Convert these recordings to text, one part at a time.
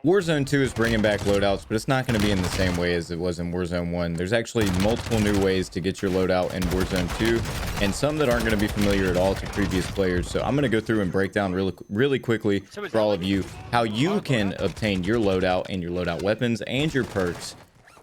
Warzone 2 is bringing back loadouts, but it's not going to be in the same way as it was in Warzone 1. There's actually multiple new ways to get your loadout in Warzone 2, and some that aren't going to be familiar at all to previous players. So I'm going to go through and break down really quickly for all of you how you can obtain your loadout and your loadout weapons and your perks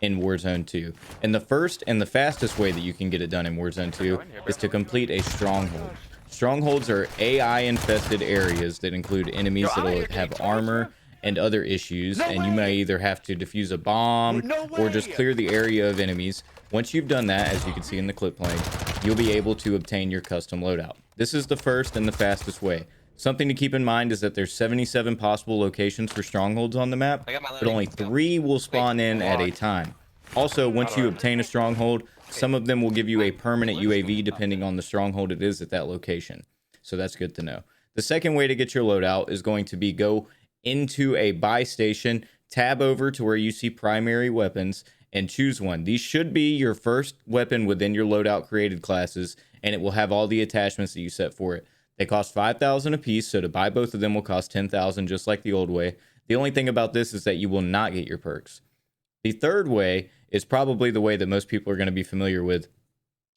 in Warzone 2. And the first and the fastest way that you can get it done in Warzone 2 is to complete a stronghold. Strongholds are AI infested areas that include enemies that'll have armor and other issues, and you may either have to defuse a bomb or just clear the area of enemies. Once you've done that, as you can see in the clip playing, you'll be able to obtain your custom loadout. This is the first and the fastest way. Something to keep in mind is that there's 77 possible locations for strongholds on the map, but only 3 will spawn in at a time. Also, once you obtain a stronghold, some of them will give you a permanent UAV depending on the stronghold it is at that location. So that's good to know. The second way to get your loadout is going to be go into a buy station, tab over to where you see primary weapons, and choose one. These should be your first weapon within your loadout created classes, and it will have all the attachments that you set for it. They cost 5,000 a piece, so to buy both of them will cost 10,000, just like the old way. The only thing about this is that you will not get your perks. The third way is probably the way that most people are going to be familiar with,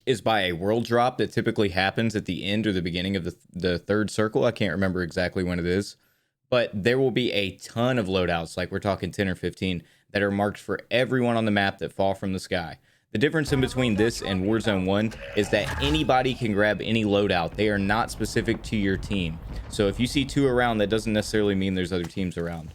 is by a world drop that typically happens at the end or the beginning of the third circle. I can't remember exactly when it is, but there will be a ton of loadouts, like we're talking 10 or 15, that are marked for everyone on the map that fall from the sky. The difference in between this and Warzone 1 is that anybody can grab any loadout. They are not specific to your team. So if you see 2 around, that doesn't necessarily mean there's other teams around.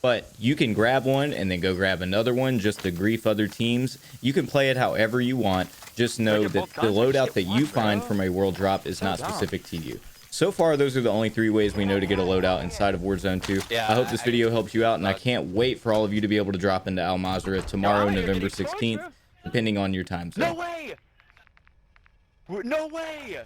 But you can grab one and then go grab another one just to grief other teams. You can play it however you want. Just know that the loadout that you find from a world drop is not specific to you. So far, those are the only 3 ways we know to get a loadout inside of Warzone 2. I hope this video helps you out, and I can't wait for all of you to be able to drop into Mazrah tomorrow, November 16th, depending on your time zone. No way! No way!